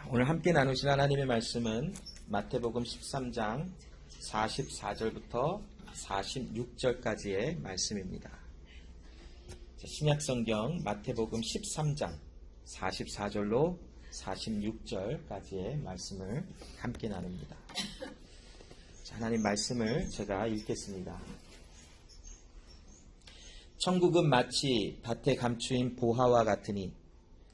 오늘 함께 나누실 하나님의 말씀은 마태복음 13장 44절부터 46절까지의 말씀입니다. 신약성경 마태복음 13장 44절로 46절까지의 말씀을 함께 나눕니다. 하나님 말씀을 제가 읽겠습니다. 천국은 마치 밭에 감추인 보화와 같으니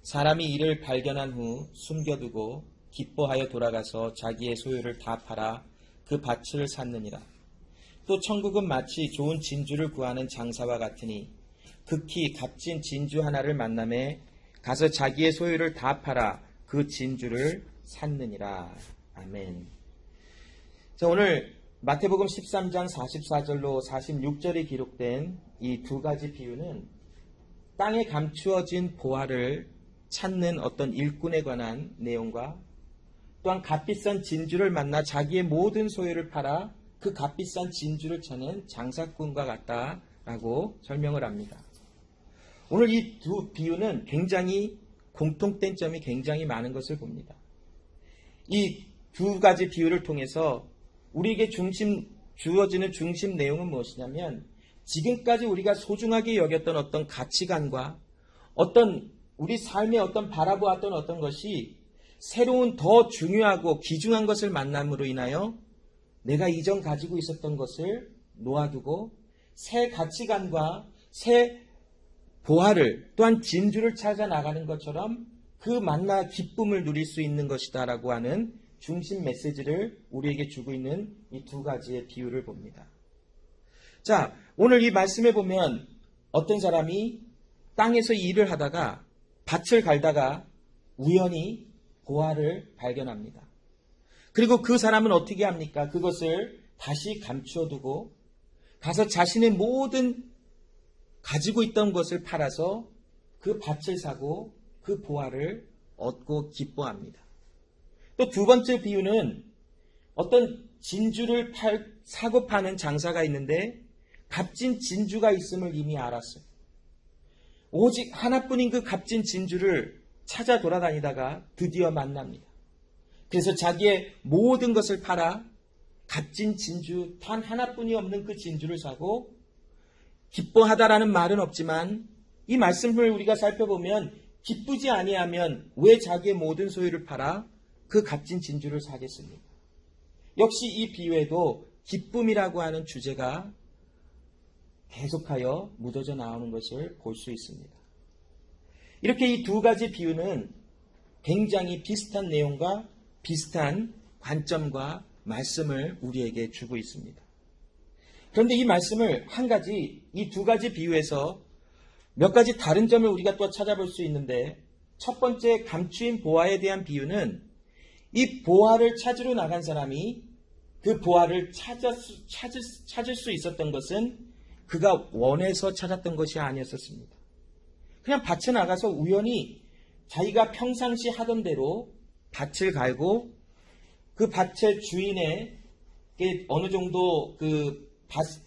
사람이 이를 발견한 후 숨겨두고 기뻐하여 돌아가서 자기의 소유를 다 팔아 그 밭을 샀느니라. 또 천국은 마치 좋은 진주를 구하는 장사와 같으니 극히 값진 진주 하나를 만남에 가서 자기의 소유를 다 팔아 그 진주를 샀느니라. 아멘. 자, 오늘 마태복음 13장 44절로 46절에 기록된 이 두 가지 비유는 땅에 감추어진 보화를 찾는 어떤 일꾼에 관한 내용과 또한 값비싼 진주를 만나 자기의 모든 소유를 팔아 그 값비싼 진주를 찾는 장사꾼과 같다라고 설명을 합니다. 오늘 이 두 비유는 굉장히 공통된 점이 굉장히 많은 것을 봅니다. 이 두 가지 비유를 통해서 우리에게 주어지는 중심 내용은 무엇이냐면 지금까지 우리가 소중하게 여겼던 어떤 가치관과 어떤 우리 삶에 어떤 바라보았던 어떤 것이 새로운 더 중요하고 귀중한 것을 만남으로 인하여 내가 이전 가지고 있었던 것을 놓아두고 새 가치관과 새 보화를 또한 진주를 찾아 나가는 것처럼 그 만나 기쁨을 누릴 수 있는 것이다라고 하는 중심 메시지를 우리에게 주고 있는 이 두 가지의 비유를 봅니다. 자, 오늘 이 말씀에 보면 어떤 사람이 땅에서 일을 하다가 밭을 갈다가 우연히 보화를 발견합니다. 그리고 그 사람은 어떻게 합니까? 그것을 다시 감추어두고 가서 자신의 모든 가지고 있던 것을 팔아서 그 밭을 사고 그 보화를 얻고 기뻐합니다. 또 두 번째 비유는 어떤 진주를 사고 파는 장사가 있는데 값진 진주가 있음을 이미 알았어요. 오직 하나뿐인 그 값진 진주를 찾아 돌아다니다가 드디어 만납니다. 그래서 자기의 모든 것을 팔아 값진 진주 단 하나뿐이 없는 그 진주를 사고 기뻐하다라는 말은 없지만 이 말씀을 우리가 살펴보면 기쁘지 아니하면 왜 자기의 모든 소유를 팔아 그 값진 진주를 사겠습니까? 역시 이 비유에도 기쁨이라고 하는 주제가 계속하여 묻어져 나오는 것을 볼 수 있습니다. 이렇게 이 두 가지 비유는 굉장히 비슷한 내용과 비슷한 관점과 말씀을 우리에게 주고 있습니다. 그런데 이 말씀을 한 가지, 이 두 가지 비유에서 몇 가지 다른 점을 우리가 또 찾아볼 수 있는데 첫 번째 감추인 보화에 대한 비유는 이 보화를 찾으러 나간 사람이 그 보화를 찾을 수 있었던 것은 그가 원해서 찾았던 것이 아니었습니다. 그냥 밭에 나가서 우연히 자기가 평상시 하던 대로 밭을 갈고 그 밭의 주인에게 어느 정도 그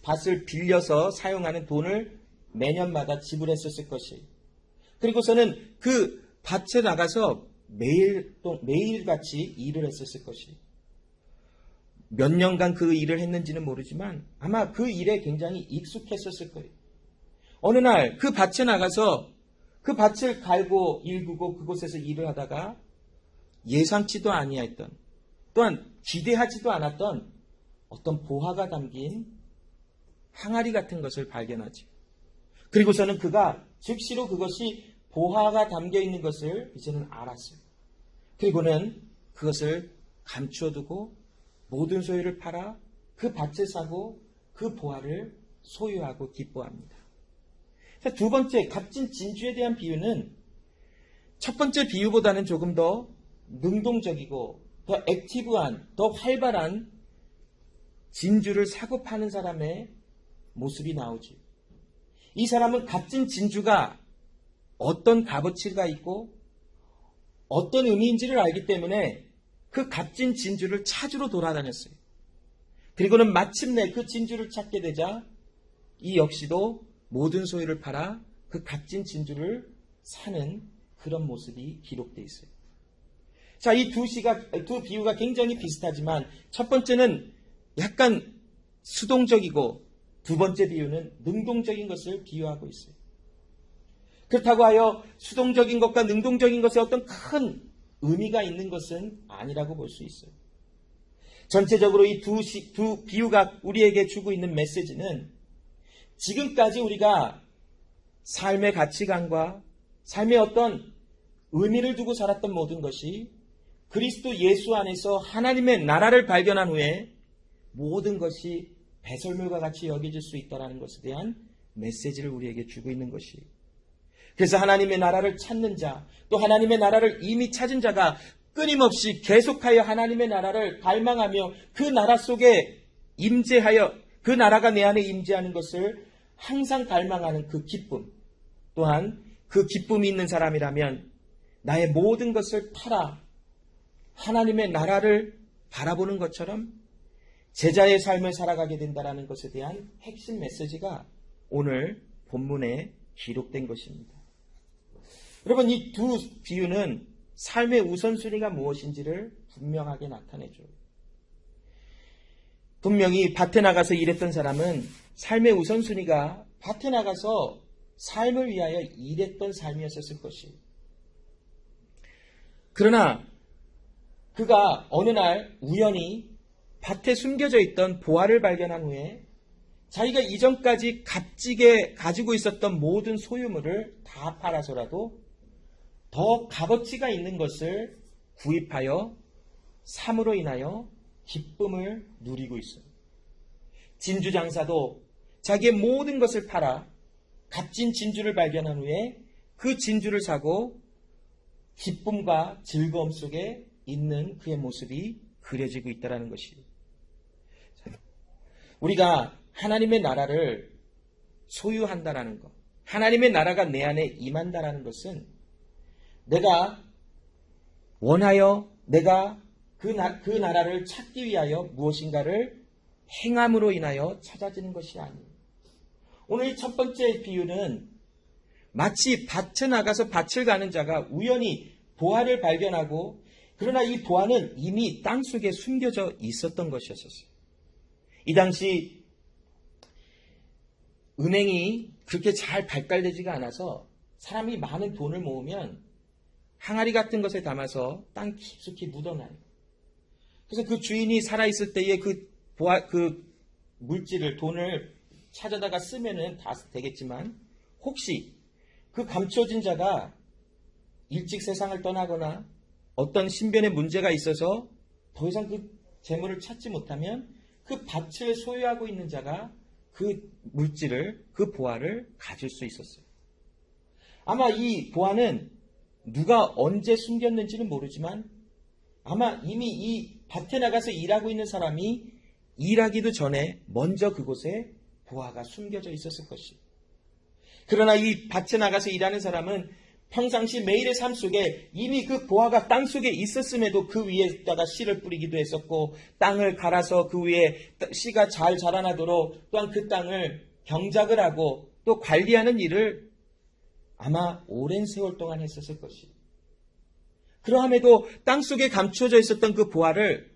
밭을 빌려서 사용하는 돈을 매년마다 지불했었을 것이에요. 그리고서는 그 밭에 나가서 매일같이 일을 했었을 것이에요. 몇 년간 그 일을 했는지는 모르지만 아마 그 일에 굉장히 익숙했었을 거예요. 어느 날 그 밭에 나가서 그 밭을 갈고 일구고 그곳에서 일을 하다가 예상치도 아니했던 또한 기대하지도 않았던 어떤 보화가 담긴 항아리 같은 것을 발견하죠. 그리고서는 그가 즉시로 그것이 보화가 담겨 있는 것을 이제는 알았어요. 그리고는 그것을 감추어두고 모든 소유를 팔아 그 밭을 사고 그 보화를 소유하고 기뻐합니다. 두 번째 값진 진주에 대한 비유는 첫 번째 비유보다는 조금 더 능동적이고 더 액티브한, 더 활발한 진주를 사고 파는 사람의 모습이 나오죠. 이 사람은 값진 진주가 어떤 값어치가 있고 어떤 의미인지를 알기 때문에 그 값진 진주를 찾으러 돌아다녔어요. 그리고는 마침내 그 진주를 찾게 되자 이 역시도 모든 소유를 팔아 그 값진 진주를 사는 그런 모습이 기록되어 있어요. 자, 이 두 비유가 굉장히 비슷하지만 첫 번째는 약간 수동적이고 두 번째 비유는 능동적인 것을 비유하고 있어요. 그렇다고 하여 수동적인 것과 능동적인 것에 어떤 큰 의미가 있는 것은 아니라고 볼 수 있어요. 전체적으로 이 두 비유가 우리에게 주고 있는 메시지는 지금까지 우리가 삶의 가치관과 삶의 어떤 의미를 두고 살았던 모든 것이 그리스도 예수 안에서 하나님의 나라를 발견한 후에 모든 것이 배설물과 같이 여겨질 수 있다는 것에 대한 메시지를 우리에게 주고 있는 것이. 그래서 하나님의 나라를 찾는 자, 또 하나님의 나라를 이미 찾은 자가 끊임없이 계속하여 하나님의 나라를 갈망하며 그 나라 속에 임재하여 그 나라가 내 안에 임재하는 것을 항상 갈망하는 그 기쁨, 또한 그 기쁨이 있는 사람이라면 나의 모든 것을 팔아 하나님의 나라를 바라보는 것처럼 제자의 삶을 살아가게 된다는 것에 대한 핵심 메시지가 오늘 본문에 기록된 것입니다. 여러분, 이 두 비유는 삶의 우선순위가 무엇인지를 분명하게 나타내줘요. 분명히 밭에 나가서 일했던 사람은 삶의 우선순위가 밭에 나가서 삶을 위하여 일했던 삶이었을 것이에요. 그러나 그가 어느 날 우연히 밭에 숨겨져 있던 보화를 발견한 후에 자기가 이전까지 값지게 가지고 있었던 모든 소유물을 다 팔아서라도 더 값어치가 있는 것을 구입하여 삶으로 인하여 기쁨을 누리고 있어요. 진주 장사도 자기의 모든 것을 팔아 값진 진주를 발견한 후에 그 진주를 사고 기쁨과 즐거움 속에 있는 그의 모습이 그려지고 있다는 것이에요. 우리가 하나님의 나라를 소유한다라는 것, 하나님의 나라가 내 안에 임한다라는 것은 내가 원하여 내가 그 나라를 찾기 위하여 무엇인가를 행함으로 인하여 찾아지는 것이 아니에요. 오늘 첫 번째 비유는 마치 밭에 나가서 밭을 가는 자가 우연히 보화를 발견하고 그러나 이 보화는 이미 땅속에 숨겨져 있었던 것이었어요. 이 당시 은행이 그렇게 잘 발달되지가 않아서 사람이 많은 돈을 모으면 항아리 같은 것에 담아서 땅 깊숙이 묻어놔요. 그래서 그 주인이 살아있을 때에 그 물질을, 돈을 찾아다가 쓰면은 다 되겠지만 혹시 그 감춰진 자가 일찍 세상을 떠나거나 어떤 신변에 문제가 있어서 더 이상 그 재물을 찾지 못하면 그 밭을 소유하고 있는 자가 그 물질을, 그 보화를 가질 수 있었어요. 아마 이 보화는 누가 언제 숨겼는지는 모르지만 아마 이미 이 밭에 나가서 일하고 있는 사람이 일하기도 전에 먼저 그곳에 보화가 숨겨져 있었을 것이에요. 그러나 이 밭에 나가서 일하는 사람은 평상시 매일의 삶 속에 이미 그 보화가 땅속에 있었음에도 그 위에다가 씨를 뿌리기도 했었고 땅을 갈아서 그 위에 씨가 잘 자라나도록 또한 그 땅을 경작을 하고 또 관리하는 일을 아마 오랜 세월 동안 했었을 것이에요. 그러함에도 땅속에 감춰져 있었던 그 보화를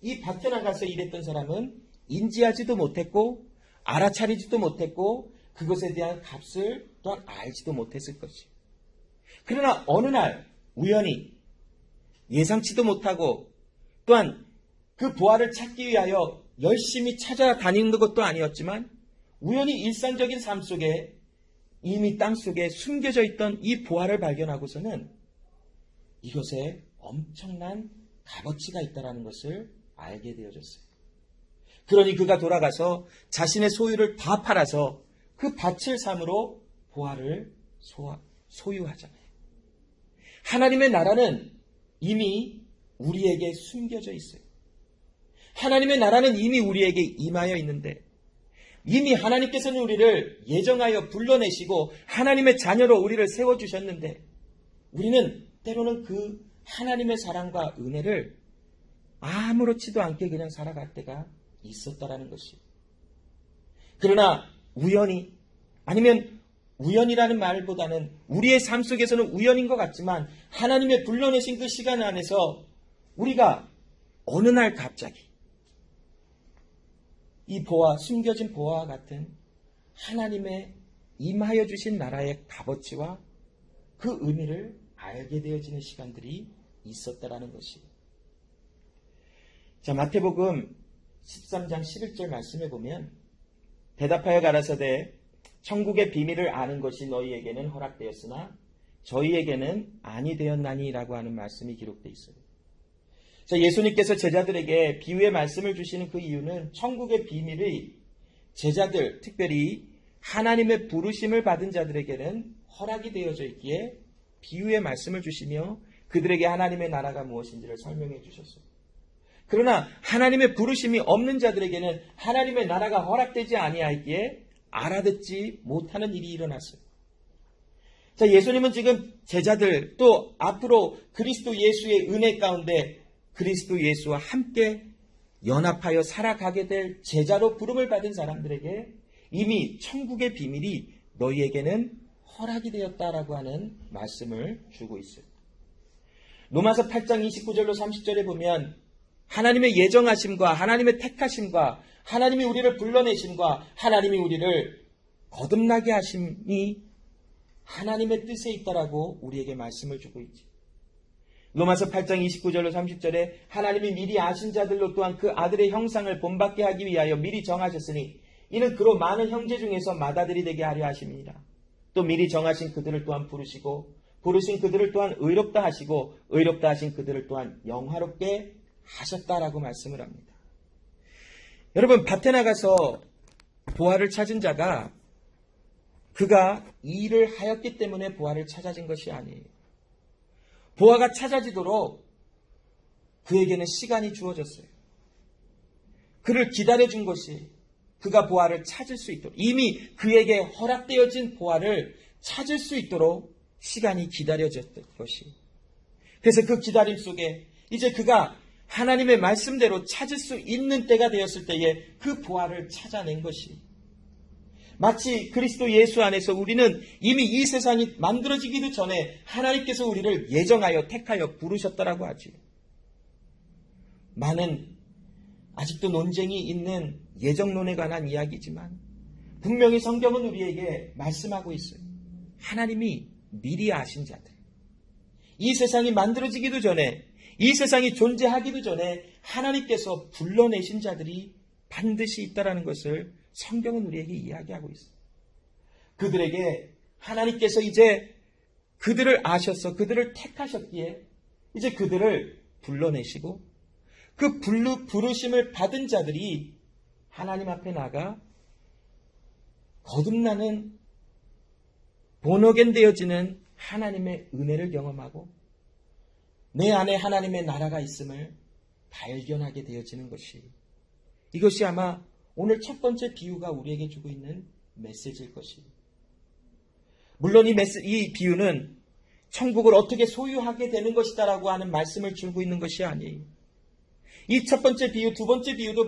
이 밭에 나가서 일했던 사람은 인지하지도 못했고 알아차리지도 못했고 그것에 대한 값을 또한 알지도 못했을 것이에요. 그러나 어느 날 우연히 예상치도 못하고 또한 그 보화를 찾기 위하여 열심히 찾아다니는 것도 아니었지만 우연히 일상적인 삶 속에 이미 땅속에 숨겨져 있던 이 보화를 발견하고서는 이것에 엄청난 값어치가 있다는 것을 알게 되어졌어요. 그러니 그가 돌아가서 자신의 소유를 다 팔아서 그 밭을 삼으로 보화를 소유하잖아요. 하나님의 나라는 이미 우리에게 숨겨져 있어요. 하나님의 나라는 이미 우리에게 임하여 있는데 이미 하나님께서는 우리를 예정하여 불러내시고 하나님의 자녀로 우리를 세워주셨는데 우리는 때로는 그 하나님의 사랑과 은혜를 아무렇지도 않게 그냥 살아갈 때가 있었다라는 것이에요. 그러나 우연히 아니면 우연이라는 말보다는 우리의 삶 속에서는 우연인 것 같지만 하나님의 불러내신 그 시간 안에서 우리가 어느 날 갑자기 이 보화, 숨겨진 보화와 같은 하나님의 임하여 주신 나라의 값어치와 그 의미를 알게 되어지는 시간들이 있었다라는 것이에요. 자, 마태복음 13장 11절 말씀에 보면 대답하여 가라사대 천국의 비밀을 아는 것이 너희에게는 허락되었으나 저희에게는 아니 되었나니라고 하는 말씀이 기록되어 있어요. 자, 예수님께서 제자들에게 비유의 말씀을 주시는 그 이유는 천국의 비밀이 제자들, 특별히 하나님의 부르심을 받은 자들에게는 허락이 되어져 있기에 비유의 말씀을 주시며 그들에게 하나님의 나라가 무엇인지를 설명해 주셨어요. 그러나 하나님의 부르심이 없는 자들에게는 하나님의 나라가 허락되지 아니하기에 알아듣지 못하는 일이 일어났어요. 자, 예수님은 지금 제자들 또 앞으로 그리스도 예수의 은혜 가운데 그리스도 예수와 함께 연합하여 살아가게 될 제자로 부름을 받은 사람들에게 이미 천국의 비밀이 너희에게는 허락이 되었다라고 하는 말씀을 주고 있어요. 로마서 8장 29절로 30절에 보면 하나님의 예정하심과 하나님의 택하심과 하나님이 우리를 불러내심과 하나님이 우리를 거듭나게 하심이 하나님의 뜻에 있다라고 우리에게 말씀을 주고 있지. 로마서 8장 29절로 30절에 하나님이 미리 아신 자들로 또한 그 아들의 형상을 본받게 하기 위하여 미리 정하셨으니 이는 그로 많은 형제 중에서 맏아들이 되게 하려 하심이니라. 또 미리 정하신 그들을 또한 부르시고 부르신 그들을 또한 의롭다 하시고 의롭다 하신 그들을 또한 영화롭게 하셨다라고 말씀을 합니다. 여러분, 밭에 나가서 보화를 찾은 자가 그가 이 일을 하였기 때문에 보화를 찾아진 것이 아니에요. 보화가 찾아지도록 그에게는 시간이 주어졌어요. 그를 기다려준 것이 그가 보화를 찾을 수 있도록 이미 그에게 허락되어진 보화를 찾을 수 있도록 시간이 기다려졌던 것이. 그래서 그 기다림 속에 이제 그가 하나님의 말씀대로 찾을 수 있는 때가 되었을 때에 그 보화를 찾아낸 것이 마치 그리스도 예수 안에서 우리는 이미 이 세상이 만들어지기도 전에 하나님께서 우리를 예정하여 택하여 부르셨다라고 하지. 많은 아직도 논쟁이 있는 예정론에 관한 이야기지만 분명히 성경은 우리에게 말씀하고 있어요. 하나님이 미리 아신 자들, 이 세상이 만들어지기도 전에 이 세상이 존재하기도 전에 하나님께서 불러내신 자들이 반드시 있다라는 것을 성경은 우리에게 이야기하고 있어요. 그들에게 하나님께서 이제 그들을 아셔서 그들을 택하셨기에 이제 그들을 불러내시고 그 부르심을 받은 자들이 하나님 앞에 나가 거듭나는 본어겐 되어지는 하나님의 은혜를 경험하고 내 안에 하나님의 나라가 있음을 발견하게 되어지는 것이 이것이 아마 오늘 첫 번째 비유가 우리에게 주고 있는 메시지일 것입니다. 물론 이 비유는 천국을 어떻게 소유하게 되는 것이다라고 하는 말씀을 주고 있는 것이 아니에요. 이 첫 번째 비유, 두 번째 비유도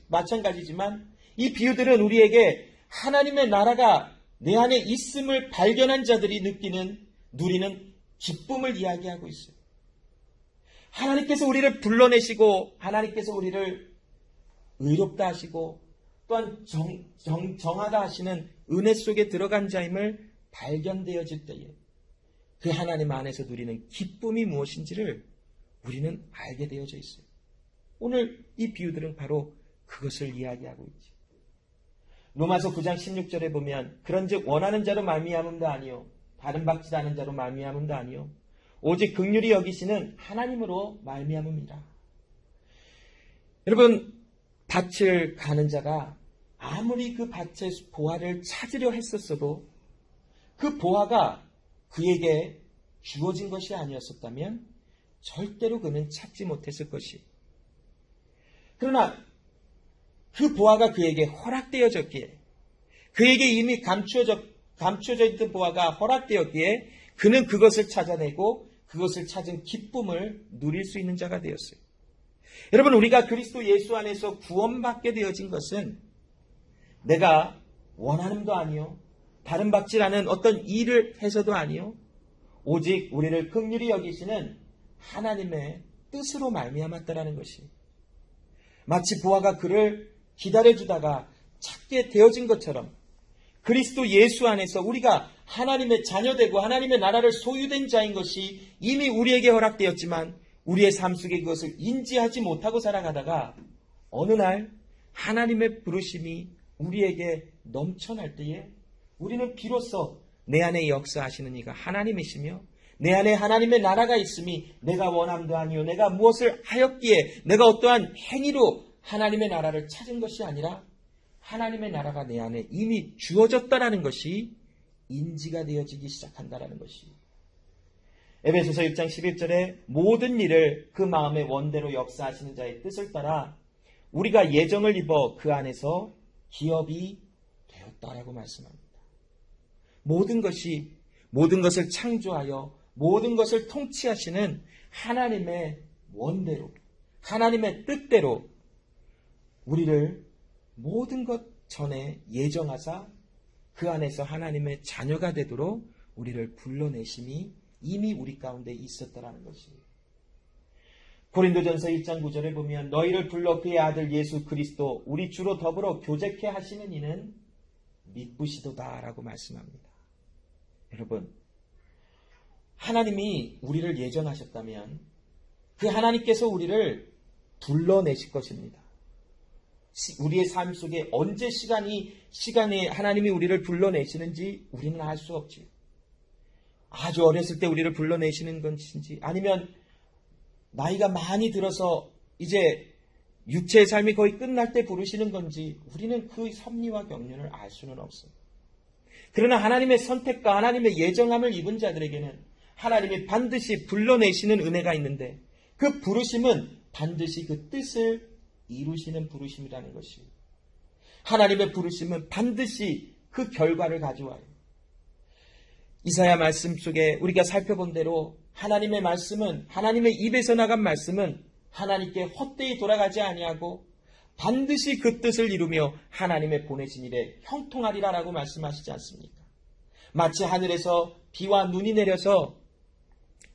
마찬가지지만 이 비유들은 우리에게 하나님의 나라가 내 안에 있음을 발견한 자들이 누리는 기쁨을 이야기하고 있어요. 하나님께서 우리를 불러내시고 하나님께서 우리를 의롭다 하시고 또한 정하다 하시는 은혜 속에 들어간 자임을 발견되어질 때에 그 하나님 안에서 누리는 기쁨이 무엇인지를 우리는 알게 되어져 있어요. 오늘 이 비유들은 바로 그것을 이야기하고 있죠. 로마서 9장 16절에 보면 그런즉 원하는 자로 말미암음도 아니요 다른 박지 않은 자로 말미암음도 아니요 오직 긍휼히 여기시는 하나님으로 말미암음이라. 여러분, 밭을 가는 자가 아무리 그 밭의 보화를 찾으려 했었어도 그 보화가 그에게 주어진 것이 아니었었다면 절대로 그는 찾지 못했을 것이. 그러나 그 보화가 그에게 허락되어졌기에 그에게 이미 감추어져 있던 보화가 허락되었기에 그는 그것을 찾아내고 그것을 찾은 기쁨을 누릴 수 있는 자가 되었어요. 여러분, 우리가 그리스도 예수 안에서 구원받게 되어진 것은 내가 원하는도 아니요 다른 박질하는 어떤 일을 해서도 아니요 오직 우리를 긍휼히 여기시는 하나님의 뜻으로 말미암았다라는 것이, 마치 보아가 그를 기다려주다가 찾게 되어진 것처럼 그리스도 예수 안에서 우리가 하나님의 자녀되고 하나님의 나라를 소유된 자인 것이 이미 우리에게 허락되었지만 우리의 삶 속에 그것을 인지하지 못하고 살아가다가 어느 날 하나님의 부르심이 우리에게 넘쳐날 때에 우리는 비로소 내 안에 역사하시는 이가 하나님이시며 내 안에 하나님의 나라가 있음이 내가 원함도 아니요 내가 무엇을 하였기에 내가 어떠한 행위로 하나님의 나라를 찾은 것이 아니라 하나님의 나라가 내 안에 이미 주어졌다라는 것이 인지가 되어지기 시작한다라는 것이, 에베소서 6장 11절에 모든 일을 그 마음의 원대로 역사하시는 자의 뜻을 따라 우리가 예정을 입어 그 안에서 기업이 되었다라고 말씀합니다. 모든 것을 창조하여 모든 것을 통치하시는 하나님의 원대로, 하나님의 뜻대로 우리를 모든 것 전에 예정하사 그 안에서 하나님의 자녀가 되도록 우리를 불러내심이 이미 우리 가운데 있었다라는 것입니다. 고린도전서 1장 9절에 보면 너희를 불러 그의 아들 예수 그리스도 우리 주로 더불어 교제케 하시는 이는 미쁘시도다라고 말씀합니다. 여러분, 하나님이 우리를 예정하셨다면 그 하나님께서 우리를 불러내실 것입니다. 우리의 삶 속에 언제 시간에 하나님이 우리를 불러내시는지 우리는 알 수 없지요. 아주 어렸을 때 우리를 불러내시는 것인지 아니면 나이가 많이 들어서 이제 육체의 삶이 거의 끝날 때 부르시는 건지 우리는 그 섭리와 경륜을 알 수는 없습니다. 그러나 하나님의 선택과 하나님의 예정함을 입은 자들에게는 하나님이 반드시 불러내시는 은혜가 있는데 그 부르심은 반드시 그 뜻을 이루시는 부르심이라는 것입니다. 하나님의 부르심은 반드시 그 결과를 가져와요. 이사야 말씀 속에 우리가 살펴본 대로 하나님의 말씀은, 하나님의 입에서 나간 말씀은 하나님께 헛되이 돌아가지 아니하고 반드시 그 뜻을 이루며 하나님의 보내신 일에 형통하리라라고 말씀하시지 않습니까? 마치 하늘에서 비와 눈이 내려서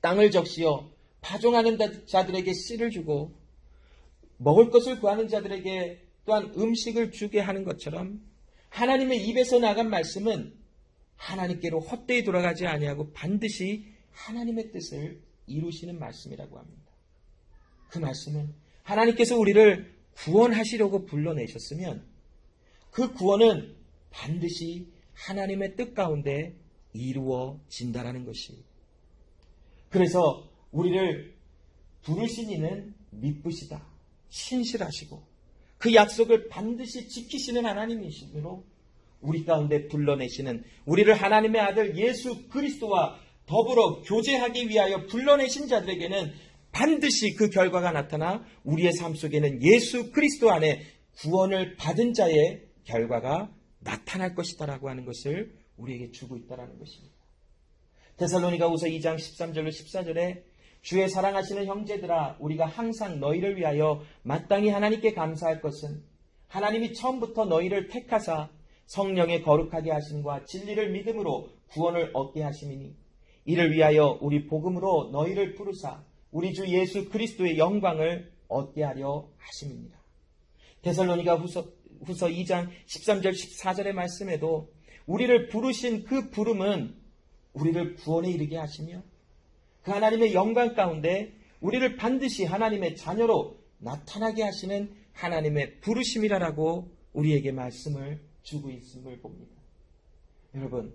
땅을 적시어 파종하는 자들에게 씨를 주고 먹을 것을 구하는 자들에게 또한 음식을 주게 하는 것처럼 하나님의 입에서 나간 말씀은 하나님께로 헛되이 돌아가지 아니하고 반드시 하나님의 뜻을 이루시는 말씀이라고 합니다. 그 말씀은 하나님께서 우리를 구원하시려고 불러내셨으면 그 구원은 반드시 하나님의 뜻 가운데 이루어진다라는 것이. 그래서 우리를 부르신 이는 미쁘시다, 신실하시고 그 약속을 반드시 지키시는 하나님이시므로 우리 가운데 불러내시는 우리를 하나님의 아들 예수 그리스도와 더불어 교제하기 위하여 불러내신 자들에게는 반드시 그 결과가 나타나 우리의 삶 속에는 예수 그리스도 안에 구원을 받은 자의 결과가 나타날 것이다라고 하는 것을 우리에게 주고 있다라는 것입니다. 데살로니가후서 2장 13절로 14절에 주의 사랑하시는 형제들아 우리가 항상 너희를 위하여 마땅히 하나님께 감사할 것은 하나님이 처음부터 너희를 택하사 성령의 거룩하게 하심과 진리를 믿음으로 구원을 얻게 하심이니 이를 위하여 우리 복음으로 너희를 부르사 우리 주 예수 그리스도의 영광을 얻게 하려 하심입니다. 데살로니가후서 2장 13절 14절의 말씀에도 우리를 부르신 그 부름은 우리를 구원에 이르게 하시며 그 하나님의 영광 가운데 우리를 반드시 하나님의 자녀로 나타나게 하시는 하나님의 부르심이라고 우리에게 말씀을 주고 있음을 봅니다. 여러분,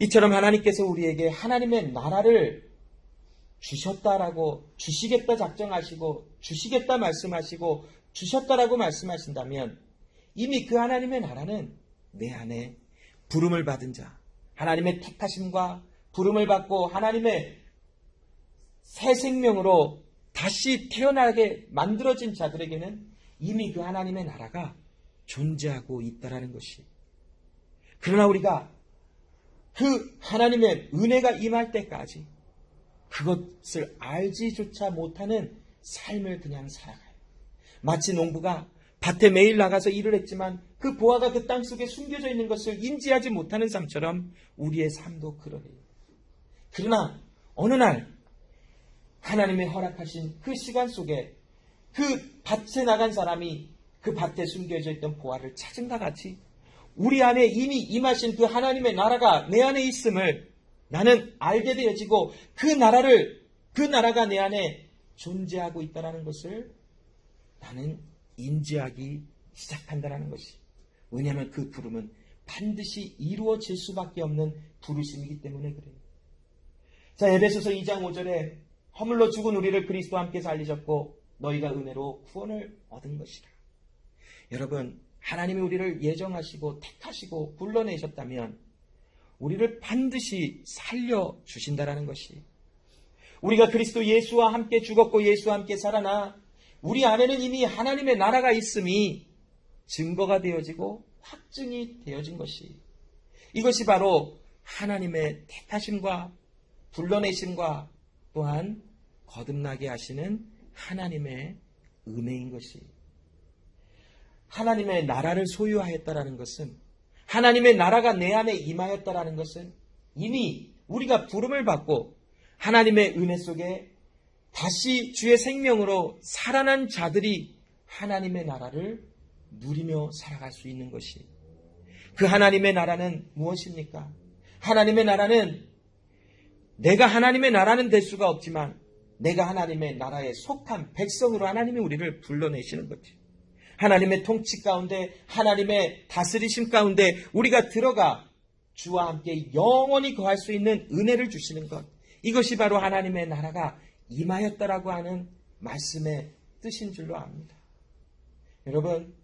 이처럼 하나님께서 우리에게 하나님의 나라를 주셨다라고, 주시겠다 작정하시고 주시겠다 말씀하시고 주셨다라고 말씀하신다면 이미 그 하나님의 나라는 내 안에 부름을 받은 자, 하나님의 택하심과 부름을 받고 하나님의 새 생명으로 다시 태어나게 만들어진 자들에게는 이미 그 하나님의 나라가 존재하고 있다라는 것이. 그러나 우리가 그 하나님의 은혜가 임할 때까지 그것을 알지조차 못하는 삶을 그냥 살아가요. 마치 농부가 밭에 매일 나가서 일을 했지만 그 보화가 그 땅 속에 숨겨져 있는 것을 인지하지 못하는 삶처럼 우리의 삶도 그러해요. 그러나 어느 날 하나님의 허락하신 그 시간 속에 그 밭에 나간 사람이 그 밭에 숨겨져 있던 보화를 찾은가 같이 우리 안에 이미 임하신 그 하나님의 나라가 내 안에 있음을 나는 알게 되어지고 그 나라가 내 안에 존재하고 있다는 것을 나는 인지하기 시작한다는 것이. 왜냐하면 그 부름은 반드시 이루어질 수밖에 없는 부르심이기 때문에 그래요. 자, 에베소서 2장 5절에 허물로 죽은 우리를 그리스도와 함께 살리셨고 너희가 은혜로 구원을 얻은 것이라. 여러분, 하나님이 우리를 예정하시고 택하시고 불러내셨다면 우리를 반드시 살려주신다라는 것이. 우리가 그리스도 예수와 함께 죽었고 예수와 함께 살아나 우리 안에는 이미 하나님의 나라가 있음이 증거가 되어지고 확증이 되어진 것이. 이것이 바로 하나님의 택하심과 불러내심과 또한 거듭나게 하시는 하나님의 은혜인 것이. 하나님의 나라를 소유하였다라는 것은, 하나님의 나라가 내 안에 임하였다라는 것은 이미 우리가 부름을 받고 하나님의 은혜 속에 다시 주의 생명으로 살아난 자들이 하나님의 나라를 누리며 살아갈 수 있는 것이. 그 하나님의 나라는 무엇입니까? 하나님의 나라는 내가 하나님의 나라는 될 수가 없지만 내가 하나님의 나라에 속한 백성으로 하나님이 우리를 불러내시는 거지. 하나님의 통치 가운데, 하나님의 다스리심 가운데 우리가 들어가 주와 함께 영원히 거할 수 있는 은혜를 주시는 것. 이것이 바로 하나님의 나라가 임하였다라고 하는 말씀의 뜻인 줄로 압니다. 여러분,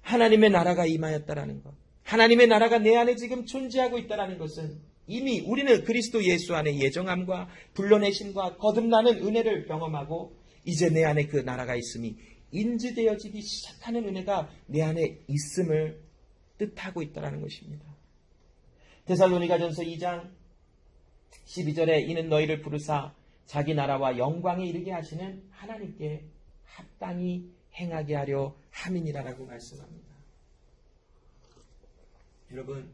하나님의 나라가 임하였다라는 것, 하나님의 나라가 내 안에 지금 존재하고 있다라는 것은 이미 우리는 그리스도 예수 안에 예정함과 불러내심과 거듭나는 은혜를 경험하고 이제 내 안에 그 나라가 있음이 인지되어지기 시작하는 은혜가 내 안에 있음을 뜻하고 있다는 것입니다. 데살로니가전서 2장 12절에 이는 너희를 부르사 자기 나라와 영광에 이르게 하시는 하나님께 합당히 행하게 하려 함이니라라고 말씀합니다. 여러분,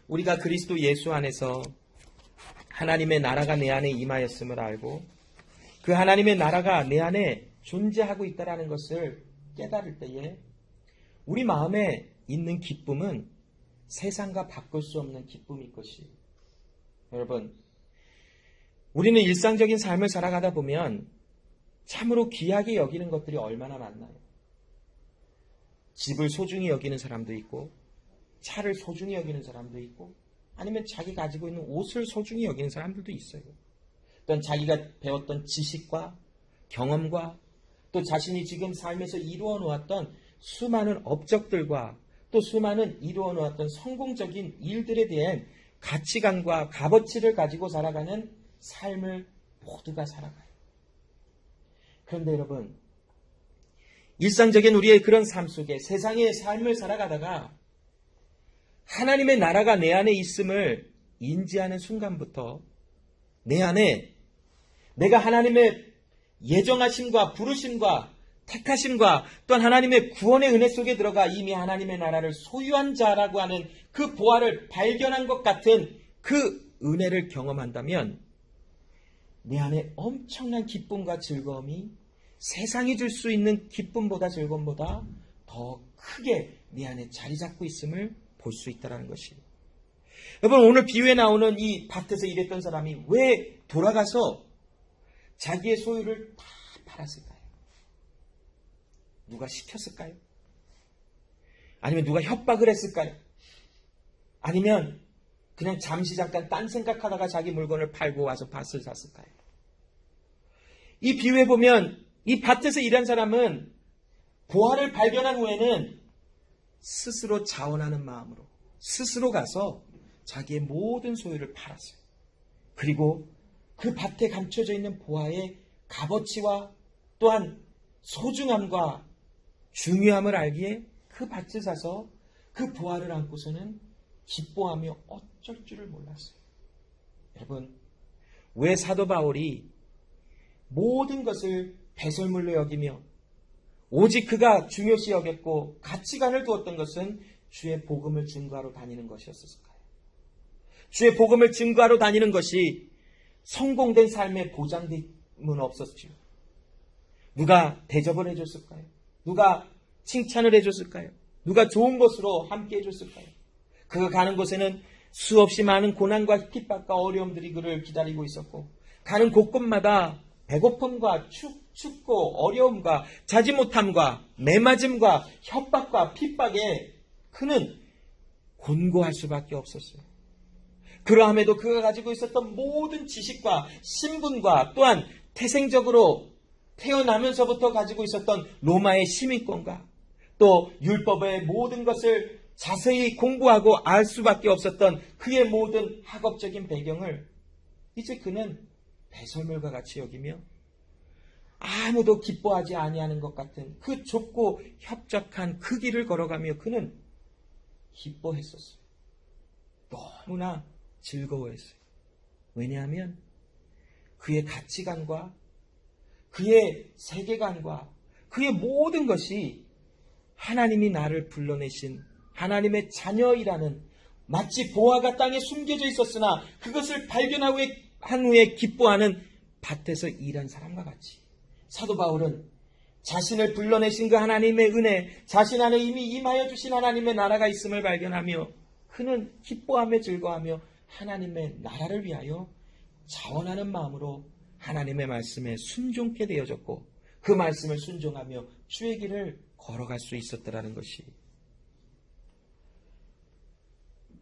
우리가 그리스도 예수 안에서 하나님의 나라가 내 안에 임하였음을 알고 그 하나님의 나라가 내 안에 존재하고 있다는 것을 깨달을 때에 우리 마음에 있는 기쁨은 세상과 바꿀 수 없는 기쁨일 것이. 여러분, 우리는 일상적인 삶을 살아가다 보면 참으로 귀하게 여기는 것들이 얼마나 많나요? 집을 소중히 여기는 사람도 있고, 차를 소중히 여기는 사람도 있고, 아니면 자기 가지고 있는 옷을 소중히 여기는 사람들도 있어요. 또한 자기가 배웠던 지식과 경험과 또 자신이 지금 삶에서 이루어 놓았던 수많은 업적들과 또 수많은 이루어 놓았던 성공적인 일들에 대한 가치관과 값어치를 가지고 살아가는 삶을 모두가 살아가요. 그런데 여러분, 일상적인 우리의 그런 삶 속에 세상의 삶을 살아가다가 하나님의 나라가 내 안에 있음을 인지하는 순간부터 내 안에 내가 하나님의 예정하심과 부르심과 택하심과 또한 하나님의 구원의 은혜 속에 들어가 이미 하나님의 나라를 소유한 자라고 하는 그 보화를 발견한 것 같은 그 은혜를 경험한다면 내 안에 엄청난 기쁨과 즐거움이 세상이 줄 수 있는 기쁨보다 즐거움보다 더 크게 내 안에 자리 잡고 있음을 볼 수 있다는 것이. 여러분, 오늘 비유에 나오는 이 밭에서 일했던 사람이 왜 돌아가서 자기의 소유를 다 팔았을까요? 누가 시켰을까요? 아니면 누가 협박을 했을까요? 아니면 그냥 잠시 잠깐 딴 생각하다가 자기 물건을 팔고 와서 밭을 샀을까요? 이 비유에 보면 이 밭에서 일한 사람은 보화를 발견한 후에는 스스로 자원하는 마음으로 스스로 가서 자기의 모든 소유를 팔았어요. 그리고 그 밭에 감춰져 있는 보화의 값어치와 또한 소중함과 중요함을 알기에 그 밭을 사서 그 보화를 안고서는 기뻐하며 어쩔 줄을 몰랐어요. 여러분, 왜 사도 바울이 모든 것을 배설물로 여기며 오직 그가 중요시 여겼고 가치관을 두었던 것은 주의 복음을 증거하러 다니는 것이었을까요? 주의 복음을 증거하러 다니는 것이 성공된 삶의 보장됨은 없었지요. 누가 대접을 해줬을까요? 누가 칭찬을 해줬을까요? 누가 좋은 것으로 함께 해줬을까요? 그가 가는 곳에는 수없이 많은 고난과 핍박과 어려움들이 그를 기다리고 있었고, 가는 곳곳마다 배고픔과 춥고 어려움과 자지 못함과 매맞음과 협박과 핍박에 그는 곤고할 수밖에 없었어요. 그러함에도 그가 가지고 있었던 모든 지식과 신분과 또한 태생적으로 태어나면서부터 가지고 있었던 로마의 시민권과 또 율법의 모든 것을 자세히 공부하고 알 수밖에 없었던 그의 모든 학업적인 배경을 이제 그는 배설물과 같이 여기며 아무도 기뻐하지 아니하는 것 같은 그 좁고 협착한 그 길을 걸어가며 그는 기뻐했었어요. 너무나 즐거워했어요. 왜냐하면 그의 가치관과 그의 세계관과 그의 모든 것이 하나님이 나를 불러내신 하나님의 자녀이라는, 마치 보화가 땅에 숨겨져 있었으나 그것을 발견한 후에 기뻐하는 밭에서 일한 사람과 같이, 사도 바울은 자신을 불러내신 그 하나님의 은혜, 자신 안에 이미 임하여 주신 하나님의 나라가 있음을 발견하며 그는 기뻐하며 즐거워하며 하나님의 나라를 위하여 자원하는 마음으로 하나님의 말씀에 순종케 되어졌고, 그 말씀을 순종하며 주의 길을 걸어갈 수 있었더라는 것이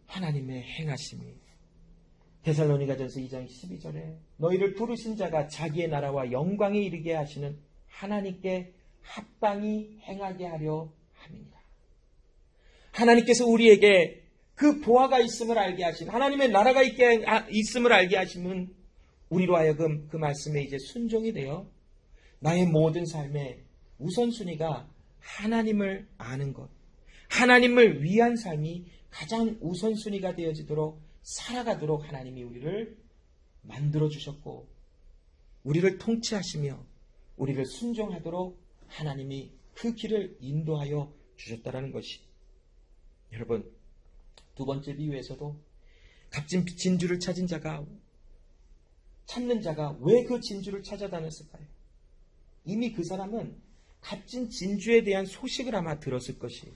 하나님의 행하심이, 데살로니가전서 2장 12절에 너희를 부르신 자가 자기의 나라와 영광에 이르게 하시는 하나님께 합당히 행하게 하려 함이니라. 하나님께서 우리에게 그 보화가 있음을 알게 하신, 하나님의 나라가 있음을 알게 하심은 우리로 하여금 그 말씀에 이제 순종이 되어 나의 모든 삶의 우선순위가 하나님을 아는 것, 하나님을 위한 삶이 가장 우선순위가 되어지도록 살아가도록 하나님이 우리를 만들어 주셨고, 우리를 통치하시며 우리를 순종하도록 하나님이 그 길을 인도하여 주셨다라는 것이, 여러분, 두 번째 비유에서도 값진 진주를 찾는 자가 왜 그 진주를 찾아다녔을까요? 이미 그 사람은 값진 진주에 대한 소식을 아마 들었을 것이에요.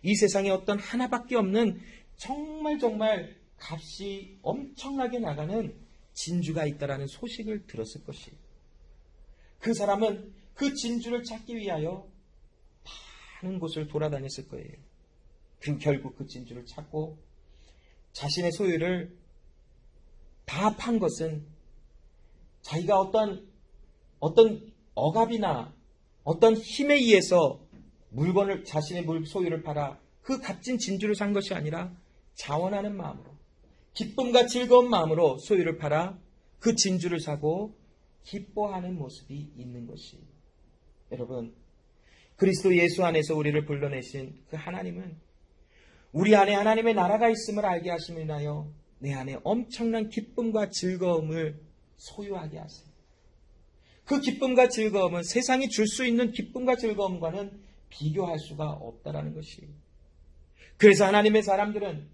이 세상에 어떤 하나밖에 없는 정말 값이 엄청나게 나가는 진주가 있다라는 소식을 들었을 것이에요. 그 사람은 그 진주를 찾기 위하여 많은 곳을 돌아다녔을 거예요. 결국 그 진주를 찾고 자신의 소유를 다 판 것은 자기가 어떤 억압이나 어떤 힘에 의해서 물건을, 자신의 소유를 팔아 그 값진 진주를 산 것이 아니라 자원하는 마음으로, 기쁨과 즐거운 마음으로 소유를 팔아 그 진주를 사고 기뻐하는 모습이 있는 것이, 여러분, 그리스도 예수 안에서 우리를 불러내신 그 하나님은 우리 안에 하나님의 나라가 있음을 알게 하심을 인하여 내 안에 엄청난 기쁨과 즐거움을 소유하게 하세요. 그 기쁨과 즐거움은 세상이 줄 수 있는 기쁨과 즐거움과는 비교할 수가 없다라는 것이, 그래서 하나님의 사람들은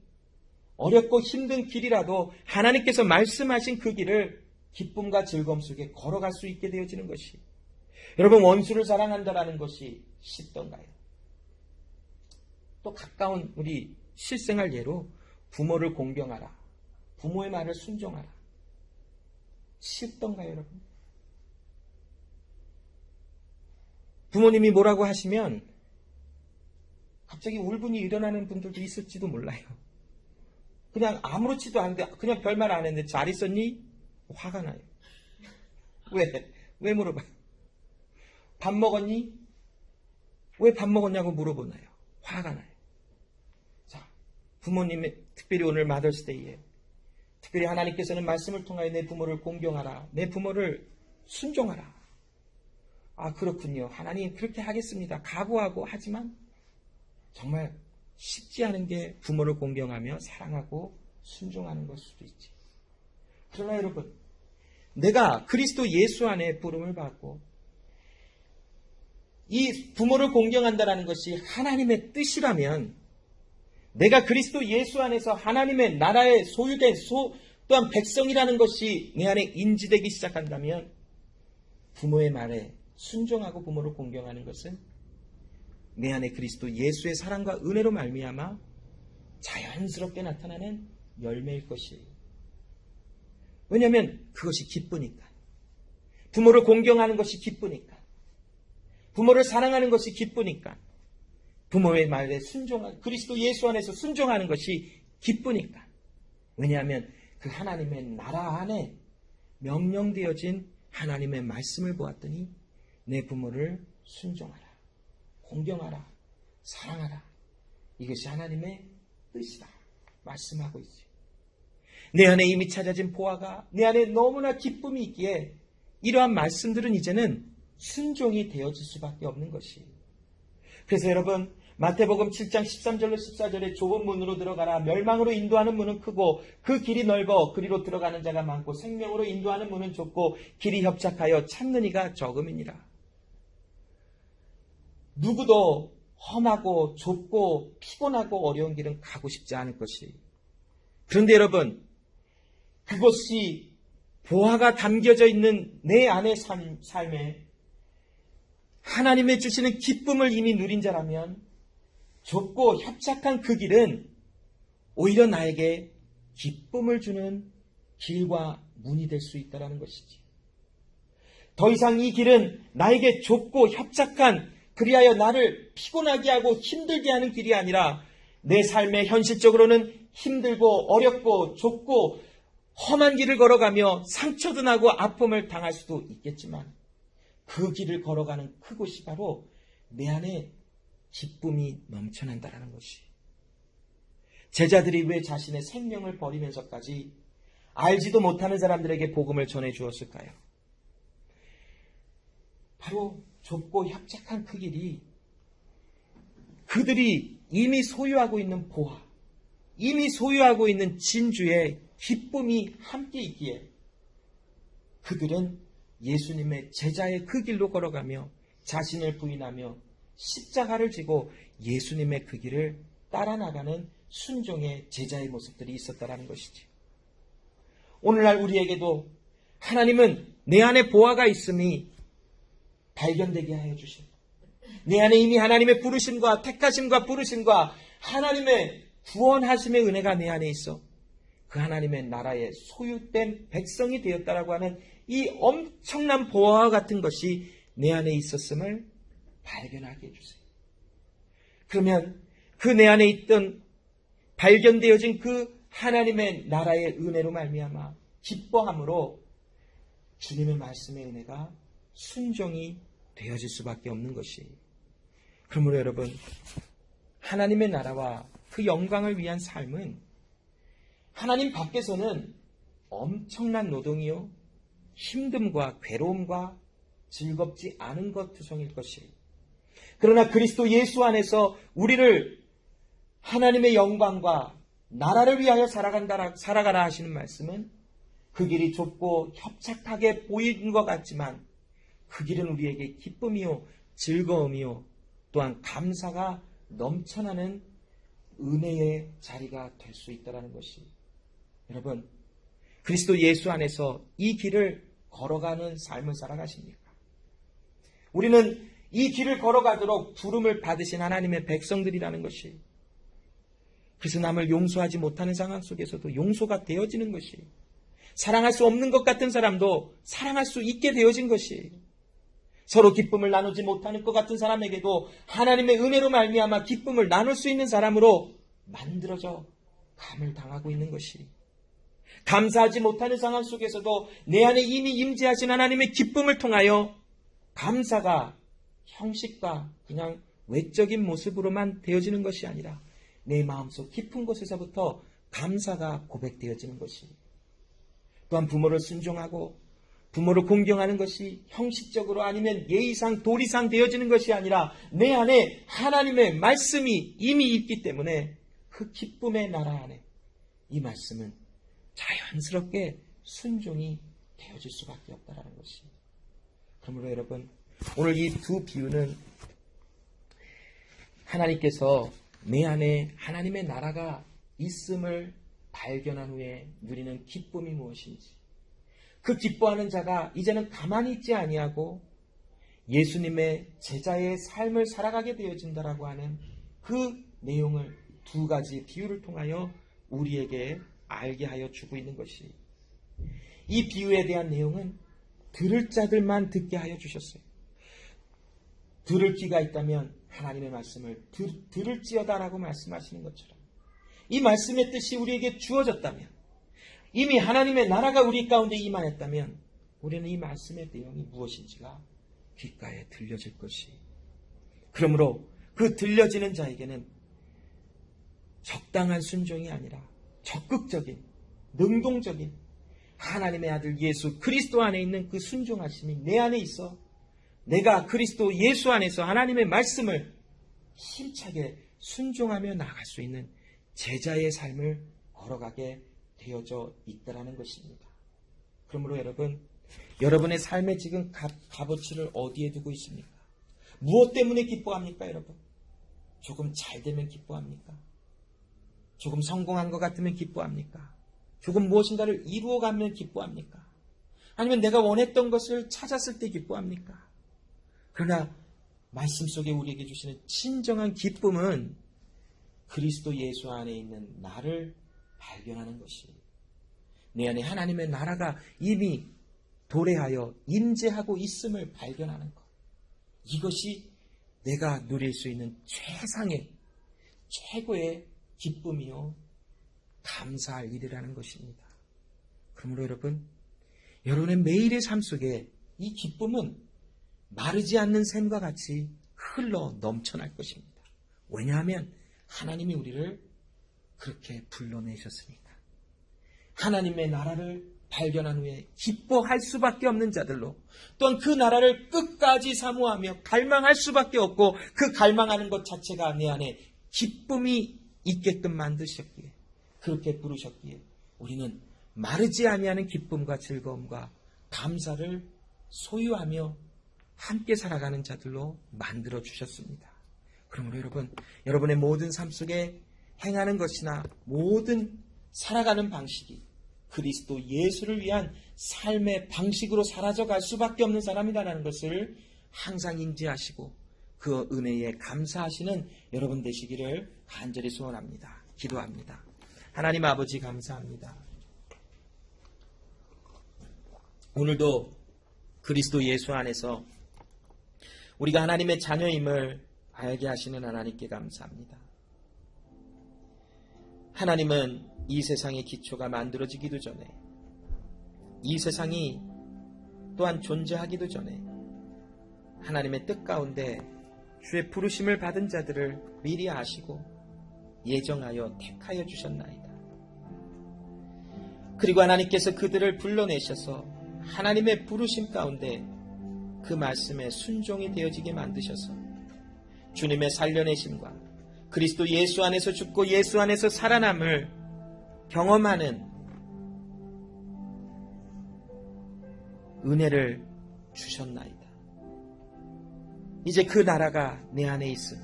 어렵고 힘든 길이라도 하나님께서 말씀하신 그 길을 기쁨과 즐거움 속에 걸어갈 수 있게 되어지는 것이, 여러분, 원수를 사랑한다라는 것이 쉽던가요? 또 가까운 우리 실생활 예로 부모를 공경하라, 부모의 말을 순종하라, 쉽던가요, 여러분? 부모님이 뭐라고 하시면 갑자기 울분이 일어나는 분들도 있을지도 몰라요. 그냥 아무렇지도 않은데, 그냥 별말 안 했는데 잘 있었니? 화가 나요. 왜 물어봐요? 밥 먹었니? 왜 밥 먹었냐고 물어보나요? 화가 나요. 자, 부모님의 특별히 오늘 마더스데이에 특별히 하나님께서는 말씀을 통하여 내 부모를 공경하라, 내 부모를 순종하라. 아, 그렇군요. 하나님 그렇게 하겠습니다. 각오하고 하지만 정말 쉽지 않은 게 부모를 공경하며 사랑하고 순종하는 걸 수도 있지. 그러나 여러분, 내가 그리스도 예수 안에 부름을 받고 이 부모를 공경한다는 것이 하나님의 뜻이라면, 내가 그리스도 예수 안에서 하나님의 나라에 소유된 또한 백성이라는 것이 내 안에 인지되기 시작한다면 부모의 말에 순종하고 부모를 공경하는 것은 내 안에 그리스도 예수의 사랑과 은혜로 말미암아 자연스럽게 나타나는 열매일 것이에요. 왜냐하면 그것이 기쁘니까. 부모를 공경하는 것이 기쁘니까. 부모를 사랑하는 것이 기쁘니까. 부모의 말에 순종하는, 그리스도 예수 안에서 순종하는 것이 기쁘니까. 왜냐하면 그 하나님의 나라 안에 명령되어진 하나님의 말씀을 보았더니 내 부모를 순종하라, 공경하라, 사랑하라. 이것이 하나님의 뜻이다 말씀하고 있어요. 내 안에 이미 찾아진 보화가 내 안에 너무나 기쁨이 있기에 이러한 말씀들은 이제는 순종이 되어질 수밖에 없는 것이에요. 그래서 여러분, 마태복음 7장 13절로 14절에 좁은 문으로 들어가라. 멸망으로 인도하는 문은 크고 그 길이 넓어 그리로 들어가는 자가 많고 생명으로 인도하는 문은 좁고 길이 협착하여 찾는 이가 적음이니라. 누구도 험하고 좁고 피곤하고 어려운 길은 가고 싶지 않을 것이. 그런데 여러분, 그것이 보화가 담겨져 있는 내 안의 삶에 하나님의 주시는 기쁨을 이미 누린 자라면 좁고 협착한 그 길은 오히려 나에게 기쁨을 주는 길과 문이 될 수 있다는 것이지. 더 이상 이 길은 나에게 좁고 협착한, 그리하여 나를 피곤하게 하고 힘들게 하는 길이 아니라 내 삶에 현실적으로는 힘들고 어렵고 좁고 험한 길을 걸어가며 상처도 나고 아픔을 당할 수도 있겠지만 그 길을 걸어가는 그곳이 바로 내 안에 기쁨이 넘쳐난다는 것이. 제자들이 왜 자신의 생명을 버리면서까지 알지도 못하는 사람들에게 복음을 전해 주었을까요? 바로 좁고 협착한 그 길이 그들이 이미 소유하고 있는 보화, 이미 소유하고 있는 진주의 기쁨이 함께 있기에 그들은 예수님의 제자의 그 길로 걸어가며 자신을 부인하며 십자가를 지고 예수님의 그 길을 따라 나가는 순종의 제자의 모습들이 있었다는 것이지. 오늘날 우리에게도 하나님은 내 안에 보화가 있음이 발견되게 하여 주시고 내 안에 이미 하나님의 부르심과 택하심과 부르심과 하나님의 구원하심의 은혜가 내 안에 있어 그 하나님의 나라의 소유된 백성이 되었다라고 하는 이 엄청난 보화와 같은 것이 내 안에 있었음을 발견하게 해주세요. 그러면 그 내 안에 있던 발견되어진 그 하나님의 나라의 은혜로 말미암아 기뻐함으로 주님의 말씀의 은혜가 순종이 되어질 수밖에 없는 것이. 그러므로 여러분, 하나님의 나라와 그 영광을 위한 삶은 하나님 밖에서는 엄청난 노동이요, 힘듦과 괴로움과 즐겁지 않은 것 투성일 것이에요. 그러나 그리스도 예수 안에서 우리를 하나님의 영광과 나라를 위하여 살아가라 하시는 말씀은 그 길이 좁고 협착하게 보이는 것 같지만 그 길은 우리에게 기쁨이요, 즐거움이요, 또한 감사가 넘쳐나는 은혜의 자리가 될 수 있다는 것이. 여러분, 그리스도 예수 안에서 이 길을 걸어가는 삶을 살아가십니까? 우리는 이 길을 걸어가도록 부름을 받으신 하나님의 백성들이라는 것이. 그래서 남을 용서하지 못하는 상황 속에서도 용서가 되어지는 것이. 사랑할 수 없는 것 같은 사람도 사랑할 수 있게 되어진 것이. 서로 기쁨을 나누지 못하는 것 같은 사람에게도 하나님의 은혜로 말미암아 기쁨을 나눌 수 있는 사람으로 만들어져 감을 당하고 있는 것이. 감사하지 못하는 상황 속에서도 내 안에 이미 임재하신 하나님의 기쁨을 통하여 감사가 형식과 그냥 외적인 모습으로만 되어지는 것이 아니라 내 마음속 깊은 곳에서부터 감사가 고백되어지는 것이. 또한 부모를 순종하고 부모를 공경하는 것이 형식적으로 아니면 예의상 도리상 되어지는 것이 아니라 내 안에 하나님의 말씀이 이미 있기 때문에 그 기쁨의 나라 안에 이 말씀은 자연스럽게 순종이 되어질 수밖에 없다는 것이. 그러므로 여러분, 오늘 이 두 비유는 하나님께서 내 안에 하나님의 나라가 있음을 발견한 후에 누리는 기쁨이 무엇인지, 그 기뻐하는 자가 이제는 가만히 있지 아니하고 예수님의 제자의 삶을 살아가게 되어진다라고 하는 그 내용을 두 가지 비유를 통하여 우리에게 알게 하여 주고 있는 것이, 이 비유에 대한 내용은 들을 자들만 듣게 하여 주셨어요. 들을 귀가 있다면 하나님의 말씀을 들을지어다라고 말씀하시는 것처럼, 이 말씀의 뜻이 우리에게 주어졌다면, 이미 하나님의 나라가 우리 가운데 임하였다면, 우리는 이 말씀의 내용이 무엇인지가 귓가에 들려질 것이, 그러므로 그 들려지는 자에게는 적당한 순종이 아니라 적극적인, 능동적인 하나님의 아들 예수 그리스도 안에 있는 그 순종하심이 내 안에 있어 내가 그리스도 예수 안에서 하나님의 말씀을 힘차게 순종하며 나아갈 수 있는 제자의 삶을 걸어가게 되어져 있다라는 것입니다. 그러므로 여러분의 삶의 지금 값어치를 어디에 두고 있습니까? 무엇 때문에 기뻐합니까, 여러분? 조금 잘 되면 기뻐합니까? 조금 성공한 것 같으면 기뻐합니까? 조금 무엇인가를 이루어가면 기뻐합니까? 아니면 내가 원했던 것을 찾았을 때 기뻐합니까? 그러나 말씀 속에 우리에게 주시는 진정한 기쁨은 그리스도 예수 안에 있는 나를 발견하는 것이, 내 안에 하나님의 나라가 이미 도래하여 임재하고 있음을 발견하는 것, 이것이 내가 누릴 수 있는 최고의 기쁨이요 감사할 일이라는 것입니다. 그러므로 여러분의 매일의 삶 속에 이 기쁨은 마르지 않는 샘과 같이 흘러 넘쳐날 것입니다. 왜냐하면 하나님이 우리를 그렇게 불러내셨으니까. 하나님의 나라를 발견한 후에 기뻐할 수밖에 없는 자들로, 또한 그 나라를 끝까지 사모하며 갈망할 수밖에 없고, 그 갈망하는 것 자체가 내 안에 기쁨이 있게끔 만드셨기에, 그렇게 부르셨기에 우리는 마르지 아니하는 기쁨과 즐거움과 감사를 소유하며 함께 살아가는 자들로 만들어 주셨습니다. 그러므로 여러분의 모든 삶 속에 행하는 것이나 모든 살아가는 방식이 그리스도 예수를 위한 삶의 방식으로 사라져갈 수밖에 없는 사람이라는 것을 항상 인지하시고 그 은혜에 감사하시는 여러분 되시기를 간절히 소원합니다. 기도합니다. 하나님 아버지, 감사합니다. 오늘도 그리스도 예수 안에서 우리가 하나님의 자녀임을 알게 하시는 하나님께 감사합니다. 하나님은 이 세상의 기초가 만들어지기도 전에, 이 세상이 또한 존재하기도 전에 하나님의 뜻 가운데 주의 부르심을 받은 자들을 미리 아시고 예정하여 택하여 주셨나이다. 그리고 하나님께서 그들을 불러내셔서 하나님의 부르심 가운데 그 말씀에 순종이 되어지게 만드셔서 주님의 살려내심과 그리스도 예수 안에서 죽고 예수 안에서 살아남을 경험하는 은혜를 주셨나이다. 이제 그 나라가 내 안에 있으니,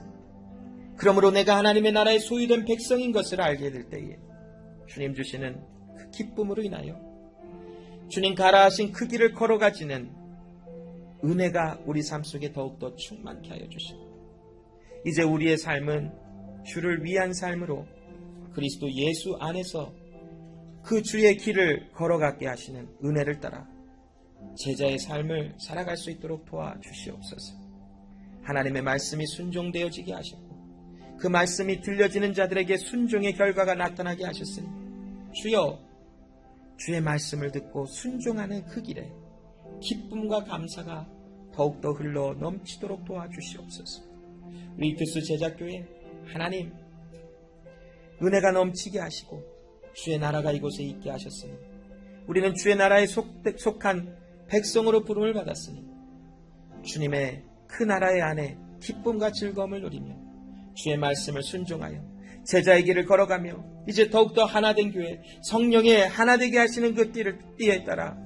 그러므로 내가 하나님의 나라의 소유된 백성인 것을 알게 될 때에 주님 주시는 그 기쁨으로 인하여 주님 가라하신 그 길을 걸어가지는 은혜가 우리 삶 속에 더욱더 충만케 하여 주시고, 이제 우리의 삶은 주를 위한 삶으로 그리스도 예수 안에서 그 주의 길을 걸어가게 하시는 은혜를 따라 제자의 삶을 살아갈 수 있도록 도와주시옵소서. 하나님의 말씀이 순종되어지게 하셨고 그 말씀이 들려지는 자들에게 순종의 결과가 나타나게 하셨으니, 주여, 주의 말씀을 듣고 순종하는 그 길에 기쁨과 감사가 더욱더 흘러 넘치도록 도와주시옵소서. 우리 이투스 제자교회 하나님, 은혜가 넘치게 하시고 주의 나라가 이곳에 있게 하셨으니, 우리는 주의 나라에 속한 백성으로 부름을 받았으니 주님의 그 나라의 안에 기쁨과 즐거움을 누리며 주의 말씀을 순종하여 제자의 길을 걸어가며 이제 더욱더 하나된 교회, 성령의 하나되게 하시는 그 띠에 따라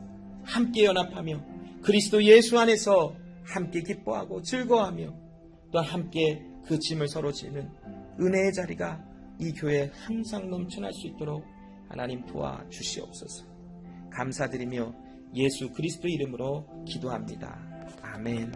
함께 연합하며 그리스도 예수 안에서 함께 기뻐하고 즐거워하며 또 함께 그 짐을 서로 지는 은혜의 자리가 이 교회에 항상 넘쳐날 수 있도록 하나님 도와주시옵소서. 감사드리며 예수 그리스도 이름으로 기도합니다. 아멘.